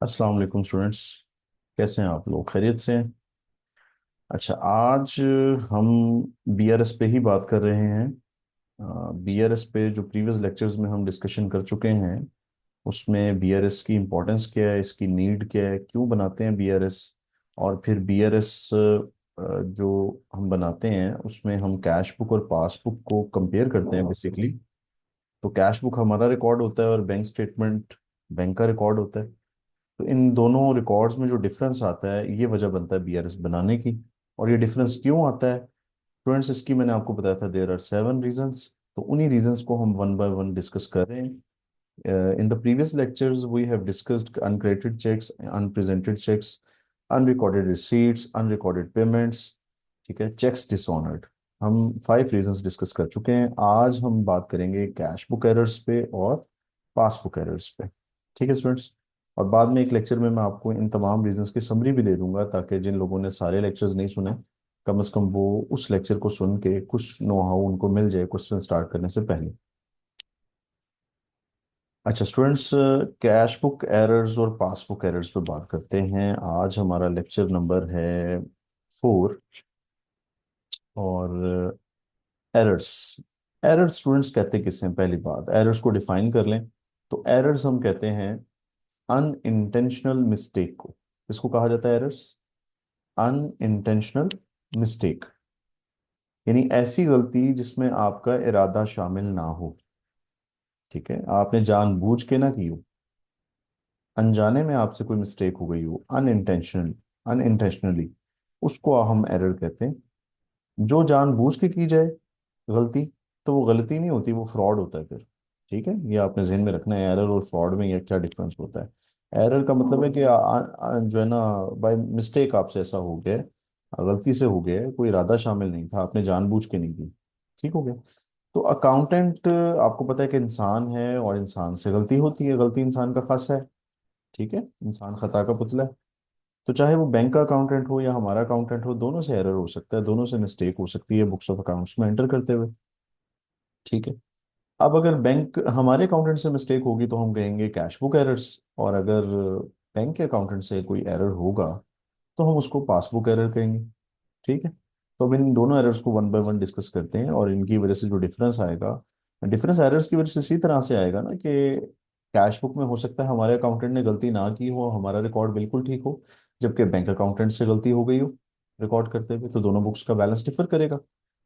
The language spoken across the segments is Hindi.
अस्सलाम वालेकुम स्टूडेंट्स। कैसे हैं आप लोग? खैरियत से हैं? अच्छा, आज हम बीआरएस पे ही बात कर रहे हैं। बीआरएस पे जो प्रीवियस लेक्चर्स में हम डिस्कशन कर चुके हैं, उसमें बीआरएस की इम्पोर्टेंस क्या है, इसकी नीड क्या है, क्यों बनाते हैं बीआरएस, और फिर बीआरएस जो हम बनाते हैं उसमें हम कैश बुक और पासबुक को कंपेयर करते हैं बेसिकली। तो कैश बुक हमारा रिकॉर्ड होता है और बैंक स्टेटमेंट बैंक का रिकॉर्ड होता है। तो इन दोनों रिकॉर्ड्स में जो डिफरेंस आता है, ये वजह बनता है बीआरएस बनाने की। और ये डिफरेंस क्यों आता है स्टूडेंट्स, इसकी मैंने आपको बताया था, देयर आर 7 रीजंस। तो उन्हीं रीजंस को हम वन बाय वन डिस्कस कर रहे हैं। In the previous lectures we have discussed uncredited cheques, unpresented cheques, unrecorded receipts, unrecorded payments, ठीक है, चेक्स डिसऑनर्ड। हम 5 रीजंस डिस्कस कर चुके हैं। आज हम बात करेंगे कैश बुक एरर्स पे और पासबुक एरर्स पे। ठीक है स्टूडेंट्स। और बाद में एक लेक्चर में मैं आपको इन तमाम रीजंस की समरी भी दे दूंगा, ताकि जिन लोगों ने सारे लेक्चर्स नहीं सुने, कम से कम वो उस लेक्चर को सुन के कुछ नो हाउ उनको मिल जाए क्वेश्चन स्टार्ट करने से पहले। अच्छा स्टूडेंट्स, कैश बुक एरर्स और पासबुक एरर्स पे बात करते हैं। आज हमारा लेक्चर नंबर है 4। और एरर्स, एरर्स स्टूडेंट्स कहते किसे हैं? पहली बात, एरर्स को डिफाइन कर लें। तो एरर्स हम कहते हैं अनइंटेंशनल मिस्टेक को। इसको कहा जाता है एरर्स, अनइंटेंशनल मिस्टेक। यानी ऐसी गलती जिसमें आपका इरादा शामिल ना हो। ठीक है, आपने जानबूझ के ना की हो, अनजाने में आपसे कोई मिस्टेक हो गई हो, अनइंटेंशनल, अनइंटेंशनली, उसको हम एरर कहते हैं। जो जानबूझ के की जाए गलती, तो वो गलती नहीं होती, वो फ्रॉड होता है फिर। ठीक है, ये आपने जहन में रखना है, एरर और फ्रॉड में ये क्या डिफरेंस होता है। एरर का मतलब है कि जो है ना, बाय मिस्टेक आपसे ऐसा हो गया है, गलती से हो गया है, कोई इरादा शामिल नहीं था, आपने जानबूझ के नहीं की। ठीक हो गया। तो अकाउंटेंट, आपको पता है कि इंसान है और इंसान से गलती होती है, गलती इंसान का खासा है। ठीक है, इंसान खता का पुतला है। तो चाहे वो बैंक का अकाउंटेंट हो या हमारा अकाउंटेंट हो, दोनों से एरर हो सकता है, दोनों से मिस्टेक हो सकती है बुक्स ऑफ अकाउंट्स में एंटर करते हुए। ठीक है। अब अगर बैंक हमारे अकाउंटेंट से मिस्टेक होगी तो हम कहेंगे कैश बुक एरर्स, और अगर बैंक के अकाउंटेंट से कोई एरर होगा तो हम उसको पासबुक एरर कहेंगे। ठीक है। तो अब इन दोनों एरर्स को वन बाय वन डिस्कस करते हैं, और इनकी वजह से जो डिफरेंस आएगा, डिफरेंस एरर्स की वजह से इसी तरह से आएगा ना कि कैश बुक में हो सकता है हमारे अकाउंटेंट ने गलती ना की हो, हमारा रिकॉर्ड बिल्कुल ठीक हो, जबकि बैंक अकाउंटेंट से गलती हो गई हो रिकॉर्ड करते हुए, तो दोनों बुक्स का बैलेंस डिफर करेगा।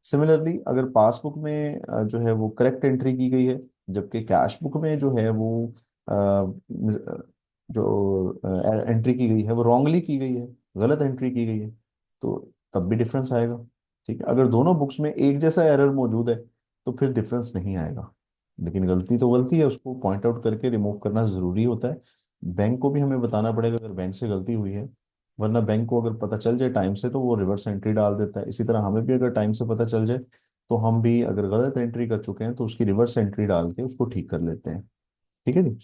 सिमिलरली अगर पासबुक में जो है वो करेक्ट एंट्री की गई है, जबकि कैश बुक में जो है वो जो एंट्री की गई है वो रॉन्गली की गई है, गलत एंट्री की गई है, तो तब भी डिफरेंस आएगा। ठीक है, अगर दोनों बुक्स में एक जैसा एरर मौजूद है तो फिर डिफरेंस नहीं आएगा। लेकिन गलती तो गलती है, उसको पॉइंट आउट करके रिमूव करना जरूरी होता है। बैंक को भी हमें बताना पड़ेगा अगर बैंक से गलती हुई है, वरना बैंक को अगर पता चल जाए टाइम से तो वो रिवर्स एंट्री डाल देता है। इसी तरह हमें भी अगर टाइम से पता चल जाए तो हम भी अगर गलत एंट्री कर चुके हैं तो उसकी रिवर्स एंट्री डाल के उसको ठीक कर लेते हैं। ठीक है जी।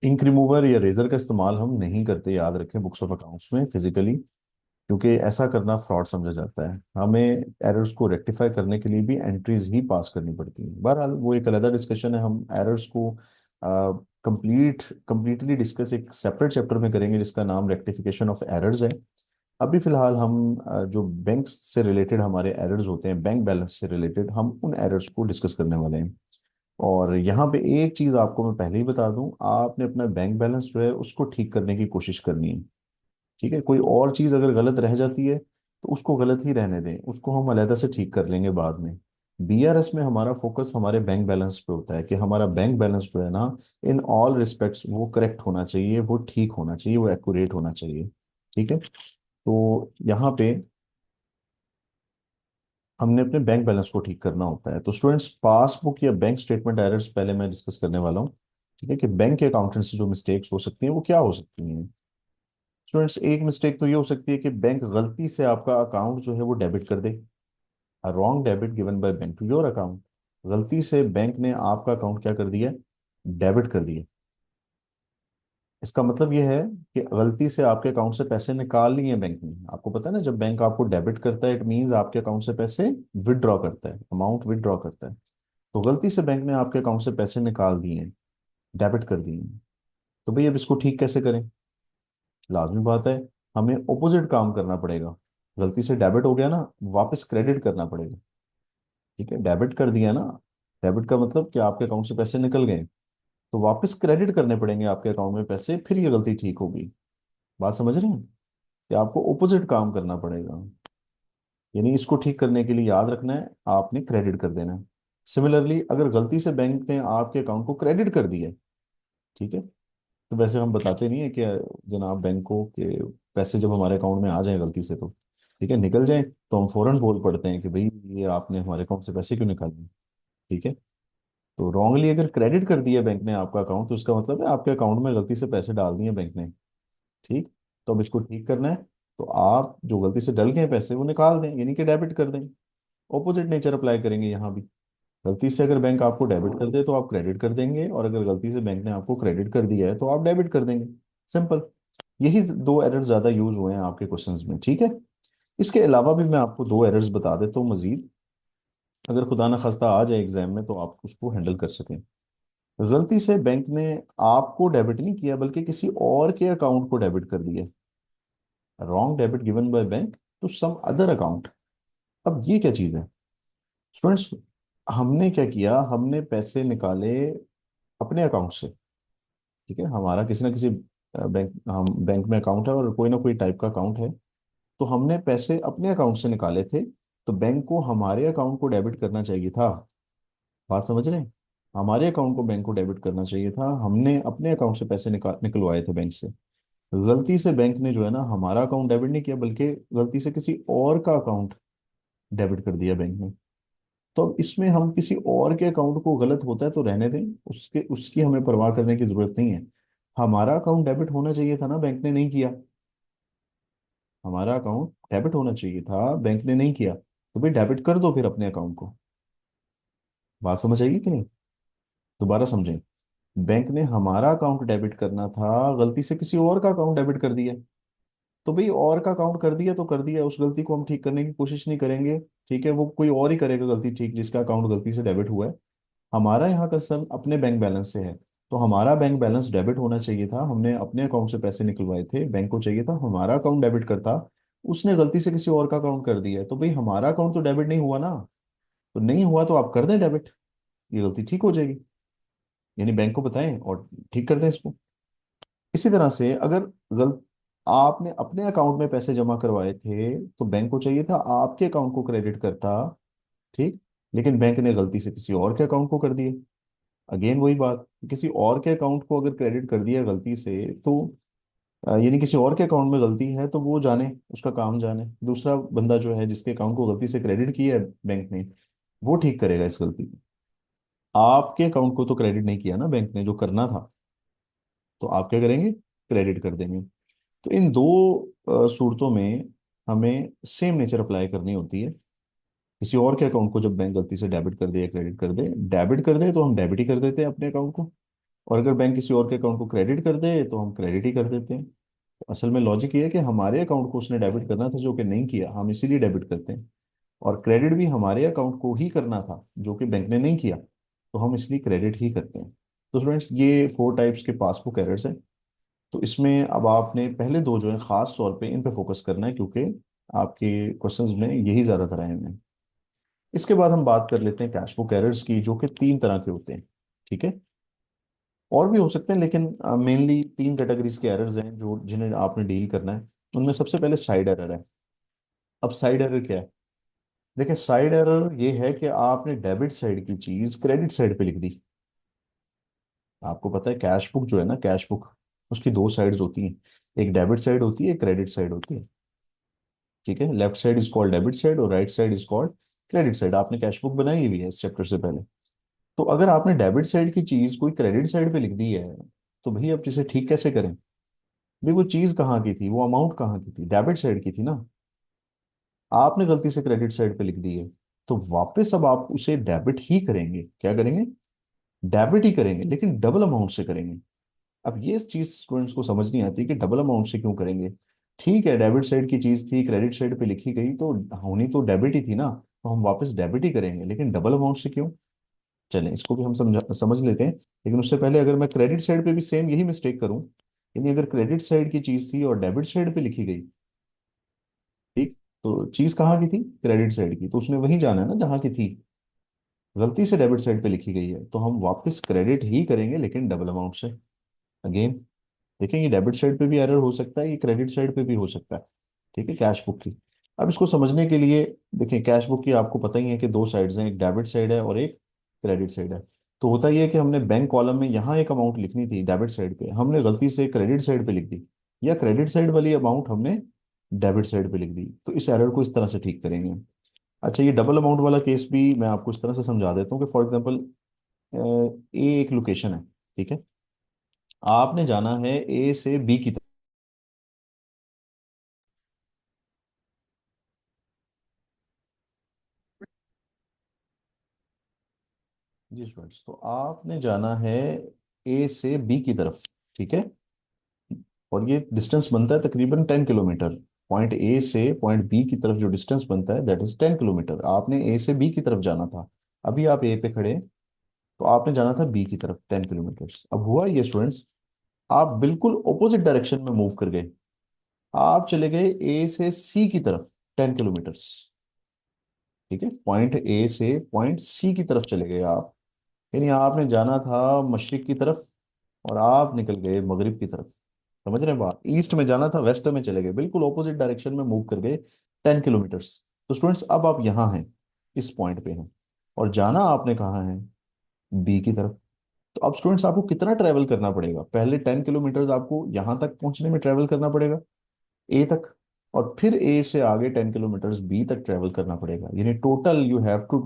इंक रिमूवर या रेजर का इस्तेमाल हम नहीं करते, याद रखें, बुक्स ऑफ अकाउंट्स में फिजिकली, क्योंकि ऐसा करना फ्रॉड समझा जाता है। हमें एरर्स को रेक्टिफाई करने के लिए भी एंट्रीज ही पास करनी पड़ती हैं। बहरहाल वो एक अलग डिस्कशन है, हम एरर्स को कंप्लीटली डिस्कस एक सेपरेट चैप्टर में करेंगे जिसका नाम रेक्टिफिकेशन ऑफ एरर्स है। अभी फिलहाल हम जो बैंक से रिलेटेड हमारे एरर्स होते हैं, बैंक बैलेंस से रिलेटेड, हम उन एरर्स को डिस्कस करने वाले हैं। और यहाँ पे एक चीज़ आपको मैं पहले ही बता दूं, आपने अपना बैंक बैलेंस जो है उसको ठीक करने की कोशिश करनी है। ठीक है, कोई और चीज़ अगर गलत रह जाती है तो उसको गलत ही रहने दें, उसको हम अलहदा से ठीक कर लेंगे बाद में। बीआरएस में हमारा फोकस हमारे बैंक बैलेंस पे होता है कि हमारा बैंक बैलेंस जो है ना, इन ऑल रिस्पेक्ट्स वो करेक्ट होना चाहिए, वो ठीक होना चाहिए, वो एक्यूरेट होना चाहिए। ठीक है। तो यहाँ पे हमने अपने बैंक बैलेंस को ठीक करना होता है। तो स्टूडेंट्स, पासबुक या बैंक स्टेटमेंट एरर्स पहले मैं डिस्कस करने वाला हूँ। ठीक है, कि बैंक के अकाउंटेंट से जो मिस्टेक्स हो सकती हैं वो क्या हो सकती हैं। स्टूडेंट्स, एक मिस्टेक तो ये हो सकती है कि बैंक गलती से आपका अकाउंट जो है वो डेबिट कर दे, a wrong debit given by bank to your account. गलती से बैंक ने आपका अकाउंट क्या कर दिया? डेबिट कर दिया। इसका मतलब ये है कि गलती से आपके अकाउंट से पैसे निकाल लिए बैंक ने। आपको पता है ना, जब बैंक आपको डेबिट करता है इट मीन्स आपके अकाउंट से पैसे विदड्रॉ करता है, अमाउंट विदड्रॉ करता है। तो गलती से बैंक ने आपके अकाउंट से पैसे निकाल दिए, डेबिट कर दिए। तो भाई अब इसको ठीक कैसे करें? लाजमी बात है, हमें ऑपोजिट काम करना पड़ेगा। गलती से डेबिट हो गया ना, वापस क्रेडिट करना पड़ेगा। ठीक है, डेबिट कर दिया ना, डेबिट का मतलब कि आपके अकाउंट से पैसे निकल गए, तो वापस क्रेडिट करने पड़ेंगे आपके अकाउंट में पैसे, फिर ये गलती ठीक होगी। बात समझ रहे हैं? कि आपको ऑपोजिट काम करना पड़ेगा। यानी इसको ठीक करने के लिए याद रखना है, आपने क्रेडिट कर देना है। सिमिलरली अगर गलती से बैंक ने आपके अकाउंट को क्रेडिट कर दिया है, ठीक है, तो वैसे हम बताते नहीं है कि जनाब बैंक को कि पैसे जब हमारे अकाउंट में आ जाए गलती से, तो ठीक है निकल जाए, तो हम फौरन बोल पड़ते हैं कि भाई ये आपने हमारे अकाउंट से पैसे क्यों निकाले। ठीक है, तो रॉन्गली अगर क्रेडिट कर दिया बैंक ने आपका अकाउंट, तो उसका मतलब है आपके अकाउंट में गलती से पैसे डाल दिए बैंक ने। ठीक, तो अब इसको ठीक करना है, तो आप जो गलती से डल गए पैसे वो निकाल दें, यानी कि डेबिट कर दें। ऑपोजिट नेचर अप्लाई करेंगे यहाँ भी। गलती से अगर बैंक आपको डेबिट कर दे तो आप क्रेडिट कर देंगे, और अगर गलती से बैंक ने आपको क्रेडिट कर दिया है तो आप डेबिट कर देंगे। सिंपल। यही दो एरर्स ज्यादा यूज हुए हैं आपके क्वेश्चंस में। ठीक है, इसके अलावा भी मैं आपको दो एरर्स बता देता हूँ मजीद, अगर खुदा ना खास्ता आ जाए एग्जाम में तो आप उसको हैंडल कर सकें। गलती से बैंक ने आपको डेबिट नहीं किया बल्कि किसी और के अकाउंट को डेबिट कर दिया। Wrong debit given by bank to some other account. अब ये क्या चीज़ है स्टूडेंट्स? हमने क्या किया, हमने पैसे निकाले अपने अकाउंट से। ठीक है, हमारा किसी ना किसी बैंक, हम बैंक में अकाउंट है और कोई ना कोई टाइप का अकाउंट है, तो हमने पैसे अपने अकाउंट से निकाले थे, तो बैंक को हमारे अकाउंट को डेबिट करना चाहिए था। बात समझ रहे हैं? हमारे अकाउंट को बैंक को डेबिट करना चाहिए था, हमने अपने अकाउंट से पैसे निकलवाए थे बैंक से। गलती से बैंक ने जो है ना हमारा अकाउंट डेबिट नहीं किया, बल्कि गलती से किसी और का अकाउंट डेबिट कर दिया बैंक ने। तो अब इसमें हम किसी और के अकाउंट को, गलत होता है तो रहने दें, उसके उसकी हमें परवाह करने की जरूरत नहीं है। हमारा अकाउंट डेबिट होना चाहिए था ना, बैंक ने नहीं किया। हमारा अकाउंट डेबिट होना चाहिए था, बैंक ने नहीं किया, तो भाई डेबिट कर दो फिर अपने अकाउंट को। बात समझ आएगी कि नहीं? दोबारा समझें। बैंक ने हमारा अकाउंट डेबिट करना था, गलती से किसी और का अकाउंट डेबिट कर दिया, तो भाई और का अकाउंट कर दिया तो कर दिया, उस गलती को हम ठीक करने की कोशिश नहीं करेंगे। ठीक है, वो कोई और ही करेगा गलती ठीक, जिसका अकाउंट गलती से डेबिट हुआ है। हमारा यहाँ कंसर्न अपने बैंक बैलेंस से है, तो हमारा बैंक बैलेंस डेबिट होना चाहिए था, हमने अपने अकाउंट से पैसे निकलवाए थे, बैंक को चाहिए था हमारा अकाउंट डेबिट करता, उसने गलती से किसी और का अकाउंट कर दिया है, तो भाई हमारा अकाउंट तो डेबिट नहीं हुआ ना। तो नहीं हुआ तो आप कर दें डेबिट, ये गलती ठीक हो जाएगी। यानी बैंक को बताएं और ठीक कर दें इसको। इसी तरह से अगर गलत आपने अपने अकाउंट में पैसे जमा करवाए थे, तो बैंक को चाहिए था आपके अकाउंट को क्रेडिट करता। ठीक, लेकिन बैंक ने गलती से किसी और के अकाउंट को कर दिया। अगेन वही बात, किसी और के अकाउंट को अगर क्रेडिट कर दिया गलती से, तो यानी किसी और के अकाउंट में गलती है तो वो जाने, उसका काम जाने, दूसरा बंदा जो है जिसके अकाउंट को गलती से क्रेडिट किया है बैंक ने, वो ठीक करेगा इस गलती को। आपके अकाउंट को तो क्रेडिट नहीं किया ना बैंक ने, जो करना था, तो आप क्या करेंगे? क्रेडिट कर देंगे। तो इन दो सूरतों में हमें सेम नेचर अप्लाई करनी होती है। किसी और के अकाउंट को जब बैंक गलती से डेबिट कर दे या क्रेडिट कर दे, डेबिट कर दे तो हम डेबिट ही कर देते हैं अपने अकाउंट को, और अगर बैंक किसी और के अकाउंट को क्रेडिट कर दे तो हम क्रेडिट ही कर देते हैं। तो असल में लॉजिक ये है कि हमारे अकाउंट को उसने डेबिट करना था जो कि नहीं किया, हम इसीलिए डेबिट करते हैं, और क्रेडिट भी हमारे अकाउंट को ही करना था जो कि बैंक ने नहीं किया, तो हम इसलिए क्रेडिट ही करते हैं। तो स्टूडेंट्स ये फोर टाइप्स के पासबुक एरर्स हैं। तो इसमें अब आपने पहले दो जो है खास तौर पे इन पे फोकस करना है, क्योंकि आपके क्वेश्चंस में यही ज्यादातर आए हुए हैं। इसके बाद हम बात कर लेते हैं कैश बुक एरर्स की, जो कि तीन तरह के होते हैं। ठीक है, और भी हो सकते हैं, लेकिन मेनली तीन कैटेगरीज के एरर्स हैं जो जिन्हें आपने डील करना है। उनमें सबसे पहले साइड एरर है। अब साइड एरर क्या है? देखिए, साइड एरर ये है कि आपने डेबिट साइड की चीज क्रेडिट साइड पे लिख दी। आपको पता है कैश बुक जो है ना, कैश बुक, उसकी दो साइड्स होती हैं, एक डेबिट साइड होती है, एक क्रेडिट साइड होती है। ठीक है, left side is called debit side और right side is called credit side. आपने कैश बुक बनाई हुई है इस चैप्टर से पहले। तो अगर आपने डेबिट साइड की चीज कोई क्रेडिट साइड पे लिख दी है, तो भाई अब इसे ठीक कैसे करें? भाई वो चीज कहाँ की थी, वो अमाउंट कहाँ की थी? डेबिट साइड की थी ना। आपने गलती से क्रेडिट साइड पे लिख दी है, तो वापस अब आप उसे डेबिट ही करेंगे। क्या करेंगे? डेबिट ही करेंगे, लेकिन डबल अमाउंट से करेंगे। अब ये चीज स्टूडेंट्स को समझ नहीं आती कि डबल अमाउंट से क्यों करेंगे। ठीक है, डेबिट साइड की चीज थी, क्रेडिट साइड पे लिखी गई, तो होनी तो डेबिट ही थी ना, तो हम वापस डेबिट ही करेंगे, लेकिन डबल अमाउंट से क्यों? चलें, इसको भी हम समझ लेते हैं। लेकिन उससे पहले अगर मैं क्रेडिट साइड पे भी सेम यही मिस्टेक करूं, यानी अगर क्रेडिट साइड की चीज थी और डेबिट साइड पे लिखी गई, ठीक, तो चीज कहाँ की थी, क्रेडिट साइड की, तो उसने वहीं जाना है ना जहाँ की थी। गलती से डेबिट साइड पे लिखी गई है तो हम वापस क्रेडिट ही करेंगे, लेकिन डबल अमाउंट से। अगेन देखें, ये डेबिट साइड पे भी एरर हो सकता है, ये क्रेडिट साइड पे भी हो सकता है। ठीक है, कैश बुक की। अब इसको समझने के लिए देखिए, कैश बुक की आपको पता ही है कि दो साइड्स हैं, एक डेबिट साइड है और एक क्रेडिट साइड है। तो होता ये है कि हमने बैंक कॉलम में यहाँ एक अमाउंट लिखनी थी डेबिट साइड पे, हमने गलती से क्रेडिट साइड पे लिख दी, या क्रेडिट साइड वाली अमाउंट हमने डेबिट साइड पे लिख दी। तो इस एरर को इस तरह से ठीक करेंगे। अच्छा, ये डबल अमाउंट वाला केस भी मैं आपको इस तरह से समझा देता हूँ कि फॉर एग्जांपल ए एक लोकेशन है, ठीक है, आपने जाना है ए से बी की तरफ। जी स्टूडेंट्स, तो आपने जाना है ए से बी की तरफ, ठीक है, और ये डिस्टेंस बनता है तकरीबन 10 किलोमीटर। पॉइंट ए से पॉइंट बी की तरफ जो डिस्टेंस बनता है दैट इज 10 किलोमीटर। आपने ए से बी की तरफ जाना था, अभी आप ए पे खड़े, तो आपने जाना था बी की तरफ 10 किलोमीटर। अब हुआ ये स्टूडेंट्स, आप बिल्कुल ऑपोजिट डायरेक्शन में मूव कर गए, आप चले गए ए से सी की तरफ 10 किलोमीटर। ठीक है, पॉइंट ए से पॉइंट सी की तरफ चले गए आप, यानी आपने जाना था मशरिक की तरफ और आप निकल गए मगरिब की तरफ। समझ रहे हैं बात, ईस्ट में जाना था वेस्ट में चले गए, बिल्कुल ऑपोजिट डायरेक्शन में मूव कर गए 10 किलोमीटर्स। तो स्टूडेंट्स अब आप यहाँ हैं, इस पॉइंट पे हैं, और जाना आपने कहाँ है, बी की तरफ। तो अब स्टूडेंट्स आपको कितना ट्रैवल करना पड़ेगा, पहले 10 किलोमीटर्स आपको यहाँ तक पहुंचने में ट्रैवल करना पड़ेगा, ए तक, और फिर ए से आगे 10 किलोमीटर्स बी तक ट्रैवल करना पड़ेगा, यानी total you have to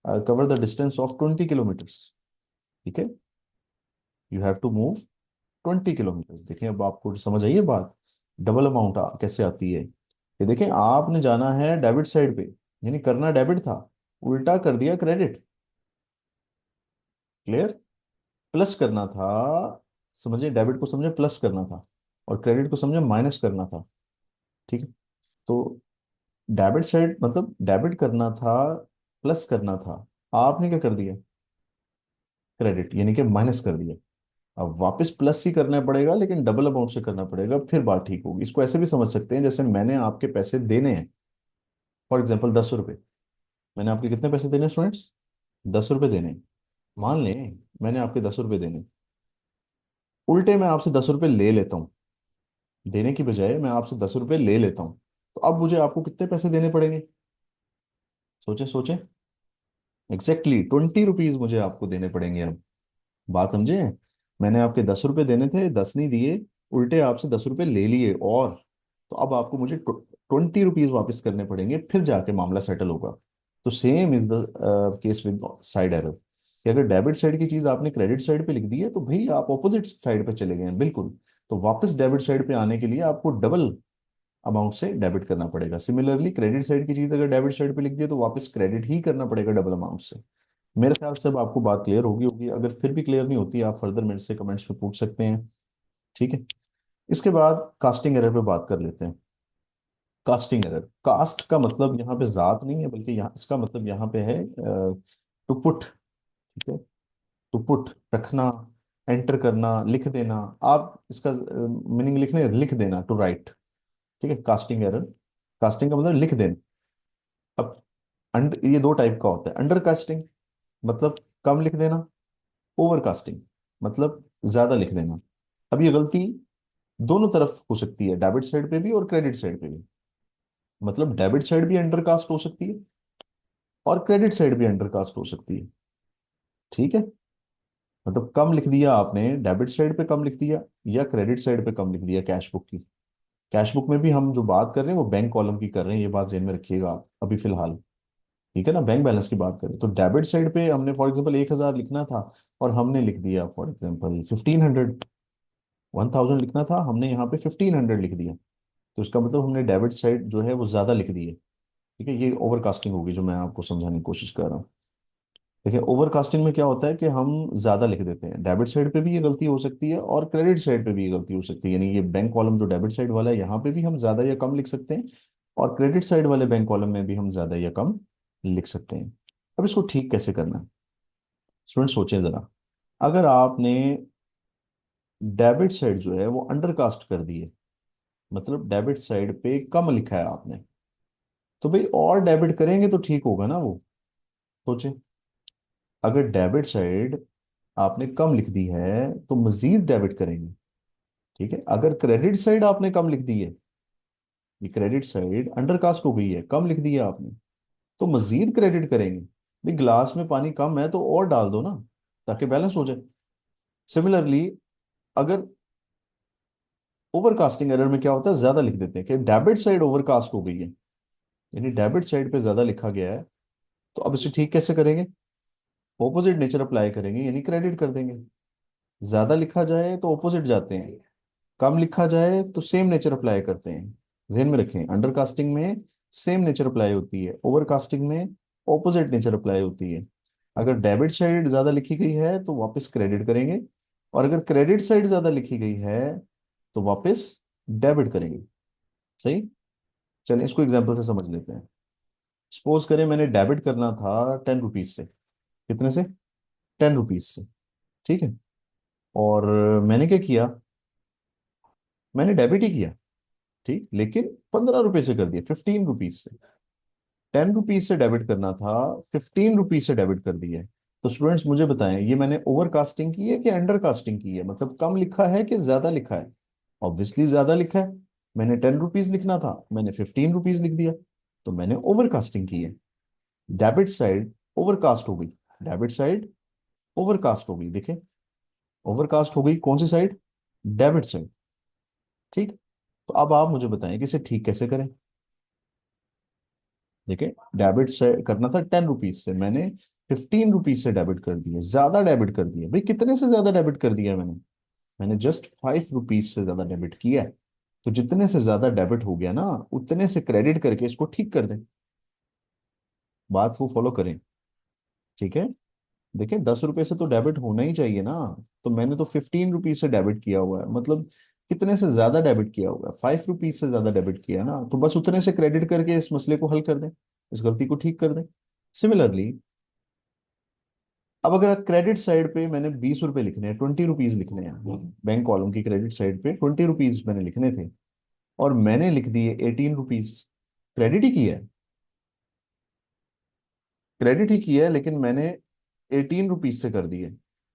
cover the distance of 20 kilometres. ठीक है, you have to move 20 kilometres. देखें अब आपको समझ आई है बात, डबल अमाउंट कैसे आती है। ये देखें, आपने जाना है डेबिट साइड पे, यानी करना डेबिट था, उल्टा कर दिया क्रेडिट। क्लियर, प्लस करना था, समझे, डेबिट को समझे प्लस करना था, और क्रेडिट को समझे माइनस करना था। ठीक है, तो डेबिट साइड मतलब डेबिट करना था, प्लस करना था, आपने क्या कर दिया, क्रेडिट, यानी कि माइनस कर दिया। अब वापस प्लस ही करना पड़ेगा, लेकिन डबल अमाउंट से करना पड़ेगा, फिर बात ठीक होगी। इसको ऐसे भी समझ सकते हैं जैसे मैंने आपके पैसे देने हैं, फॉर एग्जाम्पल 10 रुपये, मैंने आपके कितने पैसे देने स्टूडेंट्स, 10 रुपये देने हैं। मान लें मैंने आपके 10 रुपये देने, उल्टे मैं आपसे 10 रुपये ले लेता हूँ, देने की बजाय मैं आपसे 10 रुपये ले लेता हूँ, तो अब मुझे आपको कितने पैसे देने पड़ेंगे, सोचे सोचे, एग्जैक्टली 20 रुपीज मुझे आपको देने पड़ेंगे अब। बात समझे, मैंने आपके 10 रुपये देने थे, 10 नहीं दिए, उल्टे आपसे 10 रुपये ले लिए, और तो अब आपको मुझे 20 रुपीज वापस करने पड़ेंगे, फिर जाके मामला सेटल होगा। तो same is the case with side error, कि अगर डेबिट साइड की चीज आपने क्रेडिट साइड पे लिख दी है तो भाई आप ऑपोजिट साइड पे चले गए हैं बिल्कुल। तो वापस डेबिट साइड पे आने के लिए आपको डबल अमाउंट से डेबिट करना पड़ेगा। सिमिलरली क्रेडिट साइड की चीज अगर डेबिट साइड पे लिख दी है तो वापस क्रेडिट ही करना पड़ेगा डबल अमाउंट से। मेरे ख्याल से अब आपको बात क्लियर होगी होगी, अगर फिर भी क्लियर नहीं होती आप फर्दर मेरे से कमेंट्स पे पूछ सकते हैं। ठीक है, इसके बाद कास्टिंग एरर पे बात कर लेते हैं। कास्टिंग एरर, कास्ट का मतलब यहाँ पे जात नहीं है, बल्कि यहाँ इसका मतलब यहाँ पे है टू पुट। ठीक है, टू पुट रखना, एंटर करना, लिख देना। आप इसका मीनिंग लिखने, लिख देना, टू राइट। ठीक है, कास्टिंग एरर, कास्टिंग का मतलब लिख देना। अब ये दो टाइप का होता है, अंडर कास्टिंग मतलब कम लिख देना, ओवर कास्टिंग मतलब ज्यादा लिख देना। अब ये गलती दोनों तरफ हो सकती है, डेबिट साइड पे भी और क्रेडिट साइड पे भी। मतलब डेबिट साइड भी अंडर कास्ट हो सकती है और क्रेडिट साइड भी अंडर कास्ट हो सकती है। ठीक है, मतलब कम लिख दिया आपने, डेबिट साइड पे कम लिख दिया या क्रेडिट साइड पे कम लिख दिया कैश बुक की। कैश बुक में भी हम जो बात कर रहे हैं वो बैंक कॉलम की कर रहे हैं, ये बात ध्यान में रखिएगा आप अभी फिलहाल। ठीक है ना, बैंक बैलेंस की बात करें तो डेबिट साइड पे हमने फॉर एग्जांपल 1,000 लिखना था, और हमने लिख दिया फॉर एग्जांपल 1,500। 1,000 लिखना था, हमने यहाँ पे 1,500 लिख दिया, तो इसका मतलब हमने डेबिट साइड जो है वो ज्यादा लिख दी है। ठीक है, ये ओवरकास्टिंग होगी जो मैं आपको समझाने की कोशिश कर रहा हूँ। देखिए, ओवरकास्टिंग में क्या होता है कि हम ज्यादा लिख देते हैं, डेबिट साइड पे भी ये गलती हो सकती है और क्रेडिट साइड पे भी ये गलती हो सकती है, यानी ये बैंक कॉलम जो डेबिट साइड वाला है यहाँ पे भी हम ज्यादा या कम लिख सकते हैं, और क्रेडिट साइड वाले बैंक कॉलम में भी हम ज्यादा या कम लिख सकते हैं। अब इसको ठीक कैसे करना है, स्टूडेंट सोचें जरा, अगर आपने डेबिट साइड जो है वो अंडरकास्ट कर दी है, मतलब डेबिट साइड पे कम लिखा है आपने, तो भाई और डेबिट करेंगे तो ठीक होगा ना वो। सोचें, अगर डेबिट साइड आपने कम लिख दी है तो मजीद डेबिट करेंगे। ठीक है, अगर क्रेडिट साइड आपने कम लिख दी है, ये क्रेडिट साइड अंडरकास्ट हो गई है, कम लिख दिया आपने, तो मजीद क्रेडिट करेंगे। भाई ग्लास में पानी कम है तो और डाल दो ना, ताकि बैलेंस हो जाए। सिमिलरली, अगर ओवरकास्टिंग एरर में क्या होता है, ज्यादा लिख देते हैं कि डेबिट साइड ओवरकास्ट हो गई है, यानी डेबिट साइड पे ज्यादा लिखा गया है, तो अब इसे ठीक कैसे करेंगे? ऑपोजिट नेचर अप्लाई करेंगे, यानी क्रेडिट कर देंगे। ज्यादा लिखा जाए तो ऑपोजिट जाते हैं, कम लिखा जाए तो सेम नेचर अप्लाई करते हैं। ध्यान में रखें, अंडरकास्टिंग में सेम नेचर अप्लाई होती है, ओवरकास्टिंग में ऑपोजिट नेचर अप्लाई होती है। अगर डेबिट साइड ज्यादा लिखी गई है तो वापस क्रेडिट करेंगे, और अगर क्रेडिट साइड ज्यादा लिखी गई है तो वापस डेबिट करेंगे। सही। चलिए इसको एग्जांपल से समझ लेते हैं। सपोज करें मैंने डेबिट करना था 10 रुपीज से। कितने से? 10 रुपीज से। ठीक है। और मैंने क्या किया, मैंने डेबिट ही किया, ठीक, लेकिन 15 रुपए से कर दिया, 15 रुपीज से। 10 रुपीज से डेबिट करना था, 15 रुपीज से डेबिट कर दिया है। तो स्टूडेंट्स मुझे बताएं, ये मैंने ओवर कास्टिंग की है कि अंडर कास्टिंग की है, मतलब कम लिखा है कि ज्यादा लिखा है? ऑब्वियसली ज्यादा लिखा है। मैंने 10 रुपीज लिखना था, मैंने 15 रुपीज लिख दिया, तो मैंने ओवर कास्टिंग की है। डेबिट साइड ओवरकास्ट हो गई, डेबिट साइड ओवरकास्ट हो गई, देखें, ओवरकास्ट हो गई कौन सी साइड? Debit side. ठीक। तो अब आप मुझे बताएं कि इसे ठीक कैसे करें। देखें, डेबिट से करना था 10 रुपीज से, मैंने 15 रुपीज से डेबिट कर दिया, ज्यादा डेबिट कर दिया। भाई कितने से ज्यादा डेबिट कर दिया मैंने? मैंने जस्ट 5 रुपीज से ज्यादा डेबिट किया है। तो जितने से ज्यादा डेबिट हो गया ना, उतने से क्रेडिट करके इसको ठीक कर दें। बात को फॉलो करें। ठीक है। देखिए 10 रुपए से तो डेबिट होना ही चाहिए ना, तो मैंने तो 15 रुपीज से डेबिट किया हुआ है, मतलब कितने से ज्यादा डेबिट किया हुआ है? 5 रुपीज से ज्यादा डेबिट किया है ना, तो बस उतने से क्रेडिट करके इस मसले को हल कर दें, इस गलती को ठीक कर दें। सिमिलरली, अब अगर क्रेडिट साइड पे मैंने 20 रुपए लिखने हैं, 20 रुपीज लिखने हैं, बैंक कॉलम की क्रेडिट साइड पे 20 रुपीज मैंने लिखने थे, और मैंने लिख दिए 18 रुपीज। क्रेडिट ही किया है, क्रेडिट ही किया है, लेकिन मैंने 18 रुपीज से कर दिए,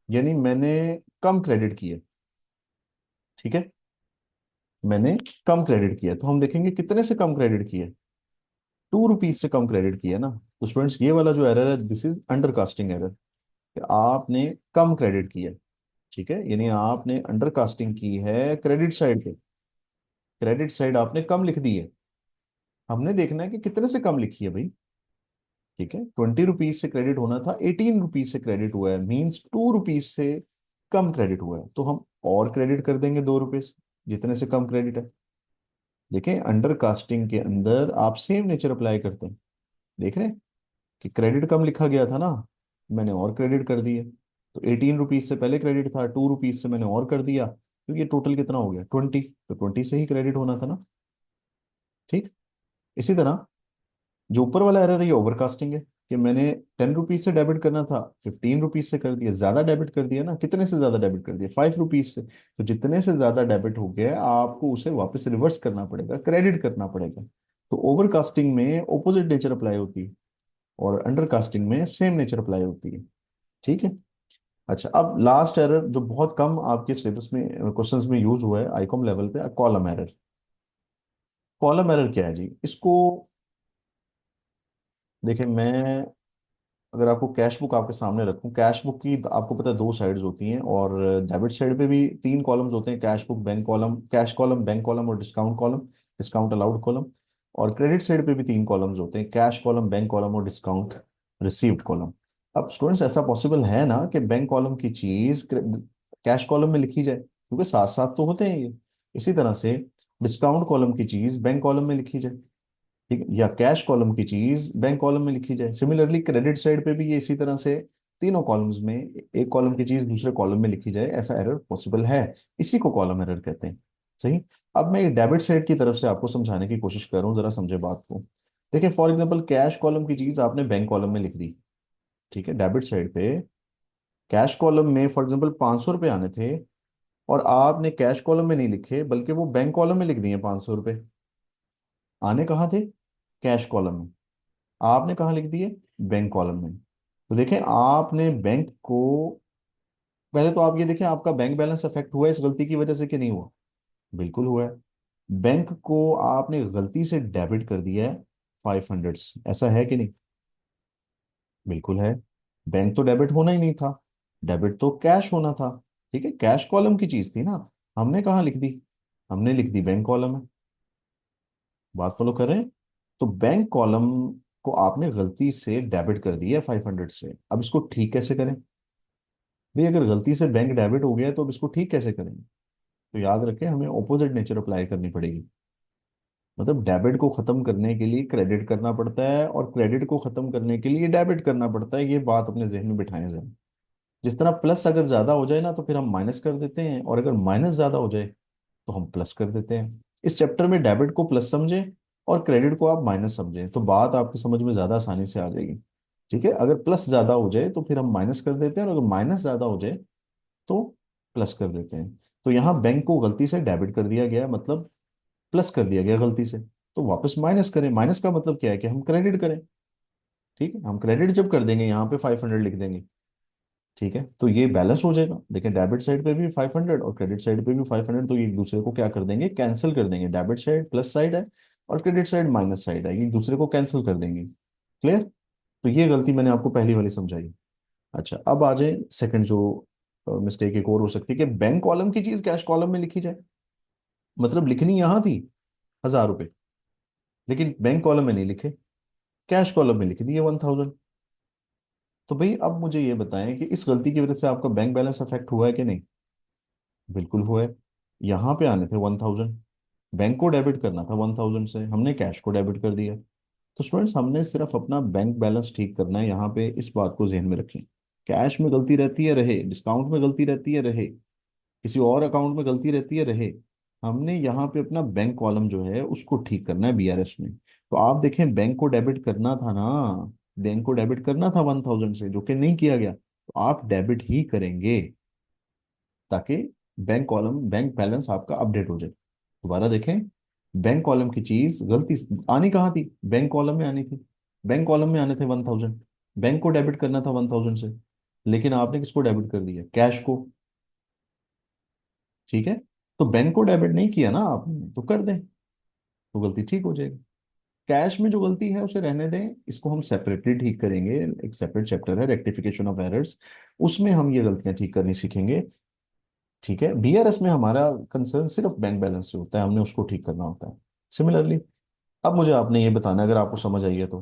यानी मैंने कम क्रेडिट किए। ठीक है, मैंने कम क्रेडिट किया, तो हम देखेंगे कितने से कम क्रेडिट किए। 2 रुपीज से कम क्रेडिट किया ना। तो स्टूडेंट्स ये वाला जो एरर है, this is under casting error, कि आपने कम क्रेडिट किया। ठीक है, यानी आपने अंडर कास्टिंग की है क्रेडिट साइड पे, क्रेडिट साइड आपने कम लिख दी है। हमने देखना है कि कितने से कम लिखी है भाई। ठीक है, 20 रुपीज से क्रेडिट होना था, 18 रुपीज से क्रेडिट हुआ है, मीन्स 2 रुपीज से कम क्रेडिट हुआ है, तो हम और क्रेडिट कर देंगे 2 रुपए से, जितने से कम क्रेडिट है। देखें, अंडर कास्टिंग के अंदर आप सेम नेचर अप्लाई करते हैं। देख रहे हैं कि क्रेडिट कम लिखा गया था ना, मैंने और क्रेडिट कर दिए। तो 18 रुपीज से पहले क्रेडिट था, 2 रुपीज से मैंने और कर दिया, क्योंकि ये टोटल कितना हो गया 20, तो 20 से ही क्रेडिट होना था ना। ठीक। इसी तरह जो ऊपर वाला एरर है ये ओवरकास्टिंग है, कि मैंने 10 रुपीज से डेबिट करना था, 15 रुपीज से कर दिया, ज्यादा डेबिट कर दिया ना। कितने से ज्यादा डेबिट कर दिया? 5 रुपीज से। तो जितने से ज्यादा डेबिट हो गया आपको उसे वापस रिवर्स करना पड़ेगा, क्रेडिट करना पड़ेगा। तो ओवरकास्टिंग में ऑपोजिट नेचर अप्लाई होती है, और अंडरकास्टिंग में सेम नेचर अप्लाई होती है। ठीक है। अच्छा, अब लास्ट एरर जो बहुत कम आपके सिलेबस में क्वेश्चंस में यूज हुआ है आईकॉम लेवल पे, कॉलम एरर। कॉलम एरर क्या है जी? इसको देखिए, मैं अगर आपको कैश बुक आपके सामने रखूं, कैश बुक की आपको पता है दो साइड्स होती हैं, और डेबिट साइड पे भी तीन कॉलम्स होते हैं, cash book, bank column, cash column, bank column और discount column, discount allowed column. और क्रेडिट साइड पे भी तीन कॉलम्स होते हैं, कैश कॉलम, बैंक कॉलम और डिस्काउंट रिसीव्ड कॉलम। अब स्टूडेंट्स ऐसा पॉसिबल है ना कि बैंक कॉलम की चीज कैश कॉलम में लिखी जाए, क्योंकि साथ साथ तो होते हैं ये। इसी तरह से डिस्काउंट कॉलम की चीज बैंक कॉलम में लिखी जाए, ठीक है, या कैश कॉलम की चीज बैंक कॉलम में लिखी जाए। सिमिलरली क्रेडिट साइड पे भी ये इसी तरह से तीनों कॉलम्स में एक कॉलम की चीज दूसरे कॉलम में लिखी जाए, ऐसा एरर पॉसिबल है। इसी को कॉलम एरर कहते हैं। सही। अब मैं डेबिट साइड की तरफ से आपको समझाने की कोशिश कर रहा हूँ, जरा समझे बात को। देखिए फॉर एग्जांपल कैश कॉलम की चीज आपने बैंक कॉलम में लिख दी, ठीक है, डेबिट साइड पे कैश कॉलम में फॉर एग्जांपल 500 रुपये आने थे, और आपने कैश कॉलम में नहीं लिखे बल्कि वो बैंक कॉलम में लिख दिए 500 रुपये। आने कहाँ थे? कैश कॉलम में। आपने कहाँ लिख दिए? बैंक कॉलम में। तो देखें आपने बैंक को, पहले तो आप ये देखें आपका बैंक बैलेंस अफेक्ट हुआ है इस गलती की वजह से कि नहीं हुआ? बिल्कुल हुआ है। बैंक को आपने गलती से डेबिट कर दिया है 500, ऐसा है कि नहीं? बिल्कुल है। बैंक तो डेबिट होना ही नहीं था, डेबिट तो कैश होना था। ठीक है, कैश कॉलम की चीज थी ना। हमने कहाँ लिख दी? हमने लिख दी बैंक कॉलम में। बात फॉलो कर रहे हैं? तो बैंक कॉलम को आपने गलती से डेबिट कर दिया 500 से। अब इसको ठीक कैसे करें? भाई अगर गलती से बैंक डेबिट हो गया तो अब इसको ठीक कैसे करेंगे? तो याद रखें हमें ऑपोजिट नेचर अप्लाई करनी पड़ेगी। मतलब डेबिट को खत्म करने के लिए क्रेडिट करना पड़ता है, और क्रेडिट को खत्म करने के लिए डेबिट करना पड़ता है। ये बात अपने जहन में बिठाएं जरा। जिस तरह प्लस अगर ज्यादा हो जाए ना तो फिर हम माइनस कर देते हैं, और अगर माइनस ज्यादा हो जाए तो हम प्लस कर देते हैं। इस चैप्टर में डेबिट को प्लस समझें और क्रेडिट को आप माइनस समझें, तो बात आपकी समझ में ज्यादा आसानी से आ जाएगी। ठीक है, अगर प्लस ज्यादा हो जाए तो फिर हम माइनस कर देते हैं, और अगर माइनस ज्यादा हो जाए तो प्लस कर देते हैं। तो यहाँ बैंक को गलती से डेबिट कर दिया गया, मतलब प्लस कर दिया गया गलती से। तो वापस माइनस करें, माइनस का मतलब क्या है कि हम क्रेडिट करें। ठीक है, हम क्रेडिट जब कर देंगे यहाँ पे 500 लिख देंगे। ठीक है, तो ये बैलेंस हो जाएगा। देखिए डेबिट साइड पे भी 500 और क्रेडिट साइड पे भी 500, तो ये एक दूसरे को क्या कर देंगे? कैंसिल कर देंगे। डेबिट साइड प्लस साइड है और क्रेडिट साइड माइनस साइड है, ये एक दूसरे को कैंसिल कर देंगे। क्लियर? तो ये गलती मैंने आपको पहली वाली समझाई। अच्छा, अब आ जाए सेकंड जो मिस्टेक एक और हो सकती है कि बैंक कॉलम की चीज कैश कॉलम में लिखी जाए। मतलब लिखनी यहाँ थी 1000 रुपये, लेकिन बैंक कॉलम में नहीं लिखे, कैश कॉलम में लिख दिए 1000। तो भाई अब मुझे ये बताएं कि इस गलती की वजह से आपका बैंक बैलेंस अफेक्ट हुआ है कि नहीं? बिल्कुल हुआ है। यहाँ पे आने थे 1000, बैंक को डेबिट करना था 1000 से, हमने कैश को डेबिट कर दिया। तो स्टूडेंट्स हमने सिर्फ अपना बैंक बैलेंस ठीक करना है, यहाँ पे इस बात को ध्यान में रखें। कैश में गलती रहती है रहे, डिस्काउंट में गलती रहती है रहे, किसी और अकाउंट में गलती रहती है रहे, हमने यहाँ पे अपना बैंक कॉलम जो है उसको ठीक करना है बीआरएस में। तो आप देखें बैंक को डेबिट करना था ना, बैंक को डेबिट करना था 1000 से, जो कि नहीं किया गया, तो आप डेबिट ही करेंगे ताकि बैंक कॉलम बैंक बैलेंस आपका अपडेट हो जाए। दोबारा देखें, बैंक कॉलम की चीज गलती आनी कहाँ थी? बैंक कॉलम में आनी थी। बैंक कॉलम में आने थे 1000, बैंक को डेबिट करना था 1000 से, लेकिन आपने किसको डेबिट कर दिया? कैश को। ठीक है, तो बैंक को डेबिट नहीं किया ना आपने, तो कर दें, तो गलती ठीक हो जाएगी। कैश में जो गलती है उसे रहने दें, इसको हम सेपरेटली ठीक करेंगे। एक सेपरेट चैप्टर है रेक्टिफिकेशन ऑफ एरर्स, उसमें हम ये गलतियां ठीक करनी सीखेंगे। ठीक है, बीआरएस में हमारा कंसर्न सिर्फ बैंक बैलेंस से होता है, हमने उसको ठीक करना होता है। सिमिलरली अब मुझे आपने ये बताना है, अगर आपको समझ आई है तो,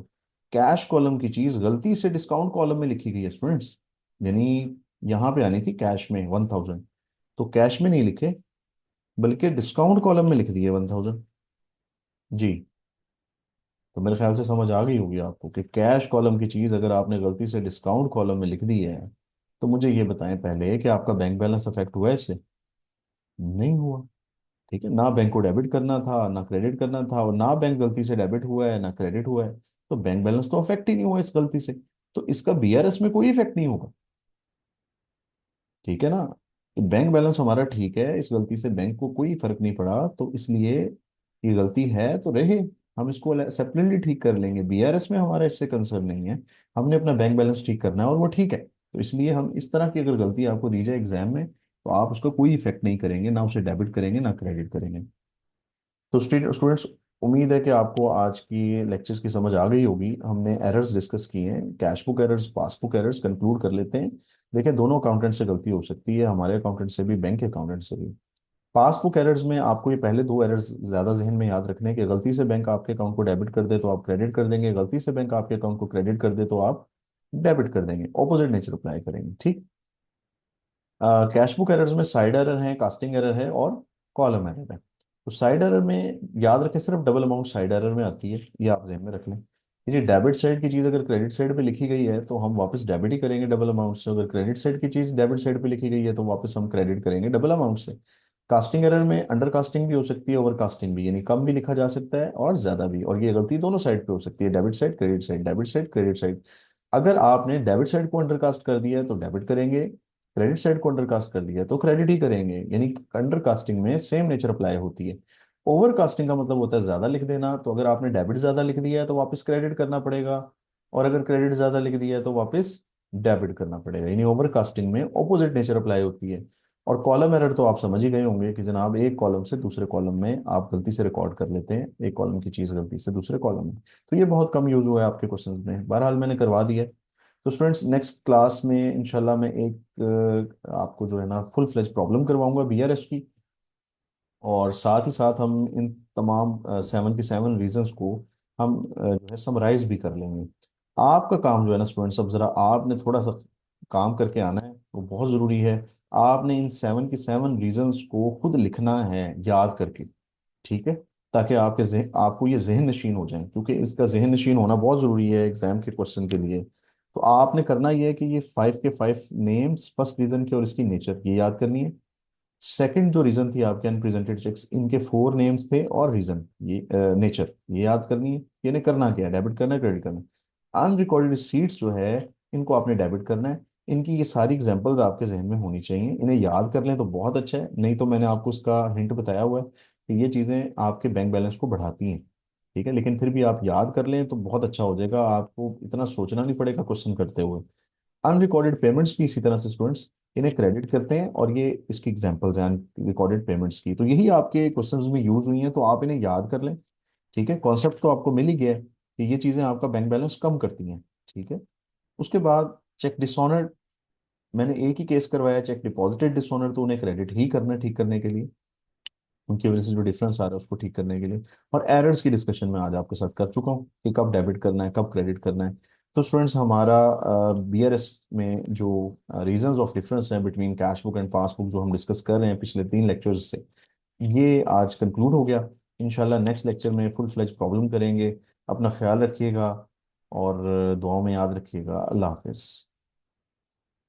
कैश कॉलम की चीज गलती से डिस्काउंट कॉलम में लिखी गई है स्टूडेंट्स। यानी यहाँ पे आनी थी कैश में 1000, तो कैश में नहीं लिखे बल्कि डिस्काउंट कॉलम में लिख दिए 1000। जी, तो मेरे ख्याल से समझ आ गई होगी आपको कि कैश कॉलम की चीज अगर आपने गलती से डिस्काउंट कॉलम में लिख दी है, तो मुझे ये बताएं पहले कि आपका बैंक बैलेंस अफेक्ट हुआ है इससे? नहीं हुआ। ठीक है, ना बैंक को डेबिट करना था ना क्रेडिट करना था, और ना बैंक गलती से डेबिट हुआ है ना क्रेडिट हुआ है, तो बैंक बैलेंस तो अफेक्ट ही नहीं हुआ इस गलती से। तो इसका बीआरएस में कोई इफेक्ट नहीं होगा। ठीक है ना? तो बैंक बैलेंस हमारा ठीक है, इस गलती से बैंक को कोई फर्क नहीं पड़ा, तो इसलिए ये गलती है तो रहे, हम इसको सेपरेटली ठीक कर लेंगे। बीआरएस में हमारा इससे कंसर्न नहीं है, हमने अपना बैंक बैलेंस ठीक करना है और वो ठीक है। तो इसलिए हम इस तरह की अगर गलती आपको दी जाए एग्जाम में, तो आप उसका कोई इफेक्ट नहीं करेंगे, ना उसे डेबिट करेंगे ना क्रेडिट करेंगे। तो स्टूडेंट्स, उम्मीद है कि आपको आज की लेक्चर्स की समझ आ गई होगी। हमने एरर्स डिस्कस किए हैं, cash book errors, passbook errors, conclude कर लेते हैं। देखिए दोनों अकाउंटेंट से गलती हो सकती है, हमारे अकाउंटेंट से भी, बैंक के अकाउंटेंट से भी। पासबुक एरर्स में आपको ये पहले दो एरर्स ज्यादा जहन में याद रखने हैं कि गलती से बैंक आपके अकाउंट को डेबिट कर दे तो आप क्रेडिट कर देंगे, गलती से बैंक आपके अकाउंट को क्रेडिट कर दे तो आप डेबिट कर देंगे, ऑपोजिट नेचर अप्लाई करेंगे। ठीक। कैश बुक एरर्स में साइड एरर है, कास्टिंग एरर है और कॉलम एरर है। तो साइड एरर में याद रखें सिर्फ डबल अमाउंट साइड एरर में आती है, ये आप ध्यान में रख लें। ये डेबिट साइड की चीज़ अगर क्रेडिट साइड पे लिखी गई है तो हम वापस डेबिट ही करेंगे डबल अमाउंट से, अगर क्रेडिट साइड की चीज़ डेबिट साइड पे लिखी गई है तो वापस हम क्रेडिट करेंगे डबल अमाउंट से। कास्टिंग एरर में अंडर कास्टिंग भी हो सकती है, ओवर कास्टिंग भी, यानी कम भी लिखा जा सकता है और ज्यादा भी, और ये गलती दोनों साइड पे हो सकती है, debit side credit side, debit side credit side. अगर आपने डेबिट साइड को अंडरकास्ट कर दिया है तो डेबिट करेंगे, क्रेडिट साइड को अंडरकास्ट कर दिया है तो क्रेडिट ही करेंगे। यानी अंडरकास्टिंग में सेम नेचर अप्लाई होती है। ओवरकास्टिंग का मतलब होता है ज्यादा लिख देना। तो अगर आपने डेबिट ज्यादा लिख दिया है तो वापस क्रेडिट करना पड़ेगा, और अगर क्रेडिट ज्यादा लिख दिया है तो वापस डेबिट करना पड़ेगा। यानी ओवरकास्टिंग में ऑपोजिट नेचर अप्लाई होती है। और कॉलम एरर तो आप समझ ही गए होंगे कि जनाब एक कॉलम से दूसरे कॉलम में आप गलती से रिकॉर्ड कर लेते हैं, एक कॉलम की चीज गलती से दूसरे कॉलम में। तो ये बहुत कम यूज हुआ है आपके क्वेश्चंस में, बहरहाल मैंने करवा दिया है। तो स्टूडेंट्स नेक्स्ट क्लास में इंशाल्लाह मैं एक आपको जो है ना फुल फ्लेज प्रॉब्लम करवाऊंगा बीआरएस की, और साथ ही साथ हम इन तमाम 7 के 7 रीजंस को हम जो है समराइज भी कर लेंगे। आपका काम जो है ना स्टूडेंट्स, अब जरा आपने थोड़ा सा काम करके आना है, वो बहुत ज़रूरी है। आपने इन 7 के 7 रीजंस को खुद लिखना है याद करके, ठीक है, ताकि आपको ये जहन नशीन हो जाए, क्योंकि इसका जहन नशीन होना बहुत ज़रूरी है एग्जाम के क्वेश्चन के लिए। तो आपने करना ये है कि ये 5 के 5 नेम्स फर्स्ट रीजन के और इसकी नेचर ये याद करनी है। सेकंड जो रीजन थी आपके अनप्रेजेंटेड चेक्स, इनके 4 नेम्स थे और रीजन ये नेचर ये याद करनी है। यानी करना क्या है, डेबिट करना है क्रेडिट करना है। अनरिकॉर्डेड सीट्स जो है इनको आपने डेबिट करना है। इनकी ये सारी एग्जांपल्स आपके जहन में होनी चाहिए, इन्हें याद कर लें तो बहुत अच्छा है, नहीं तो मैंने आपको उसका हिंट बताया हुआ है कि ये चीज़ें आपके बैंक बैलेंस को बढ़ाती हैं। ठीक है, लेकिन फिर भी आप याद कर लें तो बहुत अच्छा हो जाएगा, आपको इतना सोचना नहीं पड़ेगा क्वेश्चन करते हुए। अनरिकॉर्डेड पेमेंट्स भी इसी तरह से स्टूडेंट्स इन्हें क्रेडिट करते हैं, और ये इसकी एग्जांपल्स हैं अनरिकॉर्डेड पेमेंट्स की। तो यही आपके क्वेश्चंस में यूज हुई हैं, तो आप इन्हें याद कर लें। ठीक है, कॉन्सेप्ट तो आपको मिल ही गया है कि ये चीज़ें आपका बैंक बैलेंस कम करती हैं। ठीक है, उसके बाद चेक डिसऑनर, मैंने एक ही केस करवाया, चेक डिपॉजिटेड डिसऑनर, तो उन्हें क्रेडिट ही करना है ठीक करने के लिए, उनकी वजह से जो डिफरेंस आ रहा है उसको ठीक करने के लिए। और एरर्स की डिस्कशन मैं आज आपके साथ कर चुका हूँ कि कब डेबिट करना है कब क्रेडिट करना है। तो स्टूडेंट्स हमारा बीआरएस में जो रीजंस ऑफ डिफरेंस है between cash book and passbook जो हम डिस्कस कर रहे हैं पिछले 3 लेक्चर्स से, ये आज कंक्लूड हो गया। इंशाल्लाह नेक्स्ट लेक्चर में फुल फ्लेज प्रॉब्लम करेंगे। अपना ख्याल रखिएगा और दुआओं में याद रखिएगा। अल्लाह हाफिज़।